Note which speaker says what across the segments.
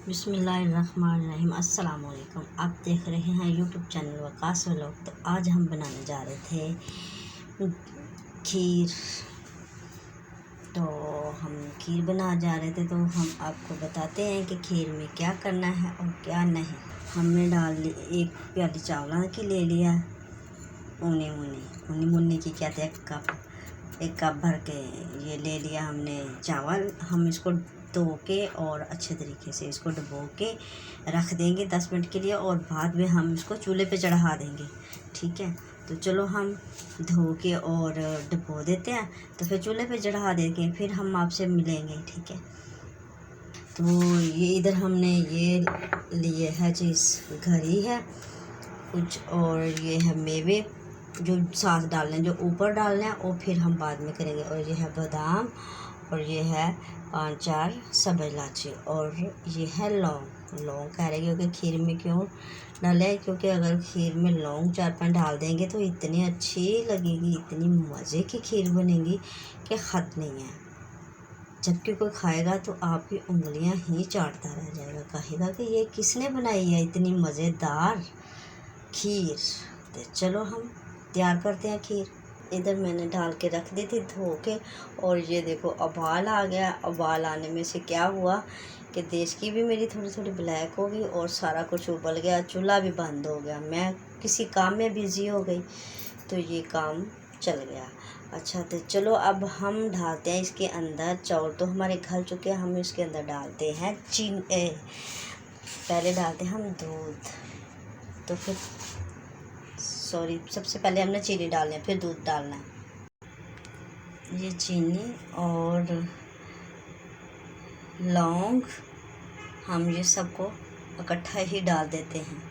Speaker 1: बिस्मिल्लाहिर्रहमानिर्रहीम। अस्सलाम वालेकुम। आप देख रहे हैं यूट्यूब चैनल वकास व्लॉग। तो आज हम बनाने जा रहे थे खीर। तो हम खीर बना जा रहे थे, तो हम आपको बताते हैं कि खीर में क्या करना है और क्या नहीं। हमने डाल ली एक प्याली चावल की ले लिया, मुन्नी की कहते हैं एक कप भर के ये ले लिया हमने चावल। हम इसको धो के और अच्छे तरीके से इसको डुबो के रख देंगे 10 मिनट के लिए, और बाद में हम इसको चूल्हे पे चढ़ा देंगे। ठीक है, तो चलो हम धो के और डुबो देते हैं, तो फिर चूल्हे पे चढ़ा देंगे, फिर हम आपसे मिलेंगे। ठीक है, तो ये इधर हमने ये लिए है चीज़ घर ही है कुछ, और ये है मेवे जो साथ डालने हैं, जो ऊपर डालने हैं और फिर हम बाद में करेंगे। और ये है बादाम, और ये है 5-4 सब इलायची, और ये है लौंग कह रहे क्योंकि खीर में क्यों डाले, क्योंकि अगर खीर में लौंग 4-5 डाल देंगे तो इतनी अच्छी लगेगी, इतनी मज़े की खीर बनेगी कि हद नहीं है। जबकि कोई खाएगा तो आपकी उंगलियां ही चाटता रह जाएगा, कहेगा कि ये किसने बनाई है इतनी मज़ेदार खीर। तो चलो हम तैयार करते हैं खीर। इधर मैंने डाल के रख दी थी धो के, और ये देखो उबाल आ गया। उबाल आने में से क्या हुआ कि देश की भी मेरी थोड़ी थोड़ी ब्लैक हो गई और सारा कुछ उबल गया, चूल्हा भी बंद हो गया। मैं किसी काम में बिज़ी हो गई तो ये काम चल गया। अच्छा, तो चलो अब हम डालते हैं इसके अंदर चावल। तो हमारे घल चुके हैं, हम इसके अंदर डालते हैं पहले डालते हैं हम दूध। तो फिर सबसे पहले हमने चीनी डालनी है, फिर दूध डालना है। ये चीनी और लौंग हम ये सबको इकट्ठा ही डाल देते हैं।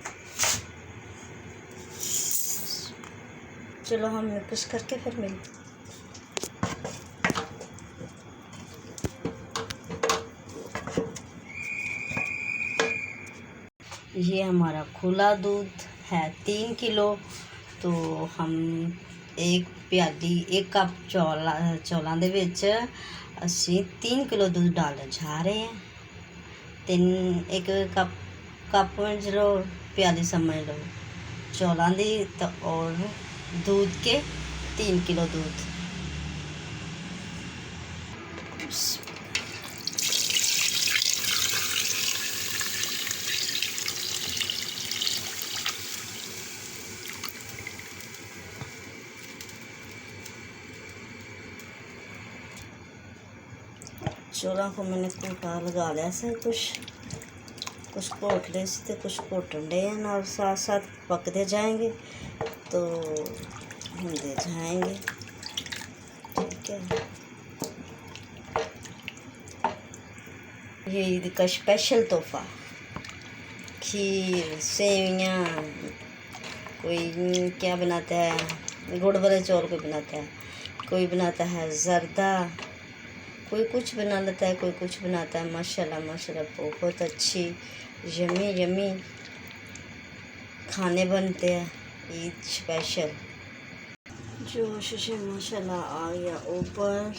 Speaker 1: चलो हम मिक्स करके फिर मिलते। ये हमारा खुला दूध है 3 किलो। तो हम एक कप चौलां दे विच असी 3 किलो दूध डालने जा रहे हैं। एक कप समझ लो, प्याली समझ लो चौलां दी, तो और दूध के 3 किलो दूध। चौलां को मैंने कूटा लगा लिया से, कुछ घोट ले से कुछ घोटन डे हैं, और साथ साथ पकते जाएंगे तो होंदे जाएंगे। ठीक है, ये ईद का स्पेशल तोहफा खीर सेवियाँ। कोई क्या बनाता है, गुड़ वाले चौल कोई बनाता है, कोई बनाता है जर्दा, कोई कुछ बना लेता है, कोई कुछ बनाता है। माशाल्लाह माशाल्लाह बहुत अच्छी यमी यमी खाने बनते हैं ईद स्पेशल। जोश से माशाल्लाह आ गया ऊपर।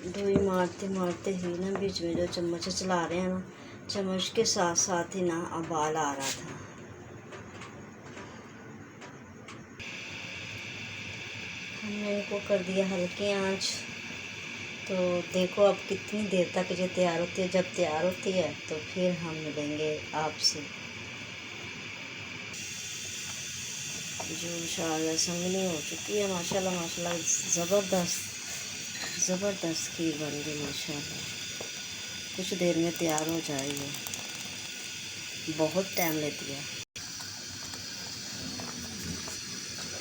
Speaker 1: डोई मारते मारते ही ना बीच में जो चम्मच चला रहे हैं ना, चम्मच के साथ साथ ही ना उबाल आ रहा था। हमने इनको कर दिया हल्की आंच। तो देखो अब कितनी देर तक ये तैयार होती है। जब तैयार होती है तो फिर हम मिलेंगे आपसे। जो इंशाल्लाह संगनी हो चुकी है माशाल्लाह माशाल्लाह, ज़बरदस्त खीर बन गई माशाल्लाह। कुछ देर में तैयार हो जाएगी, बहुत टाइम लेती है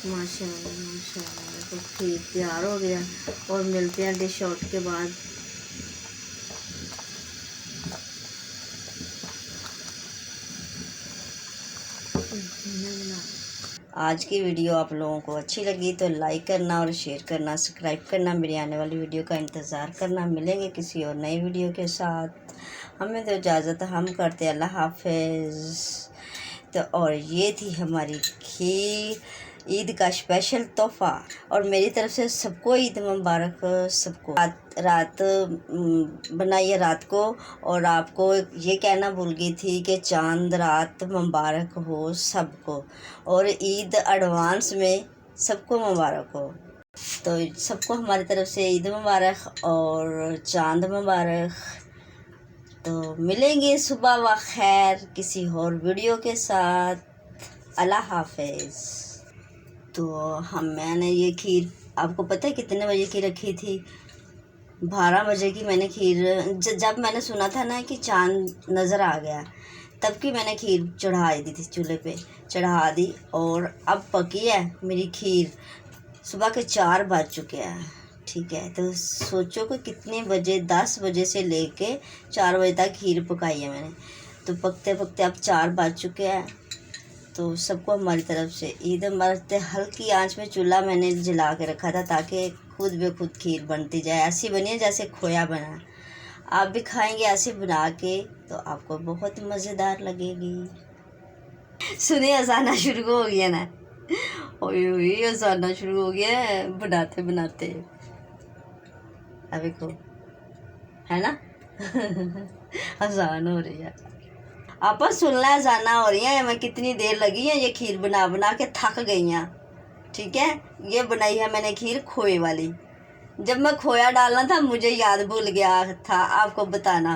Speaker 1: माशाल्लाह माशाल्लाह। तो खीर तैयार हो गया, और मिलते हैं डिश आउट के बाद। आज की वीडियो आप लोगों को अच्छी लगी तो लाइक करना और शेयर करना, सब्सक्राइब करना, मेरी आने वाली वीडियो का इंतज़ार करना। मिलेंगे किसी और नई वीडियो के साथ। हमें तो इजाज़त, हम करते हैं अल्लाह हाफिज़। तो और ये थी हमारी खीर ईद का स्पेशल तोहफ़ा। और मेरी तरफ से सबको ईद मुबारक। सबको रात बनाइए रात को। और आपको ये कहना भूल गई थी कि चांद रात मुबारक हो सबको, और ईद एडवांस में सबको मुबारक हो। तो सबको हमारी तरफ से ईद मुबारक और चांद मुबारक। तो मिलेंगे सुबह व खैर किसी और वीडियो के साथ। अल्लाह हाफिज़। तो मैंने ये खीर, आपको पता है कितने बजे की रखी थी? 12 बजे की मैंने खीर, जब मैंने सुना था ना कि चांद नज़र आ गया, तब की मैंने खीर चढ़ा दी थी, चूल्हे पे चढ़ा दी। और अब पकी है मेरी खीर। सुबह के 4 बज चुके हैं, ठीक है। तो सोचो कि कितने बजे, 10 बजे से लेके 4 बजे तक खीर पकाई है मैंने। तो पकते पकते अब 4 बज चुके हैं। तो सबको हमारी तरफ से ईद मुबारक। हल्की आंच में चूल्हा मैंने जला के रखा था ताकि खुद ब खुद खीर बनती जाए। ऐसी बनी है जैसे खोया बना। आप भी खाएंगे ऐसे बना के तो आपको बहुत मज़ेदार लगेगी। सुनिए अजाना शुरू हो गया ना, ओए अजाना शुरू हो गया है बनाते बनाते। अब देखो है ना अजान हो रही है। आप सुनना है अजाना हो रही है। मैं कितनी देर लगी है ये खीर बना बना के थक गई हैं, ठीक है। ये बनाई है मैंने खीर खोए वाली। जब मैं खोया डालना था मुझे याद भूल गया था आपको बताना।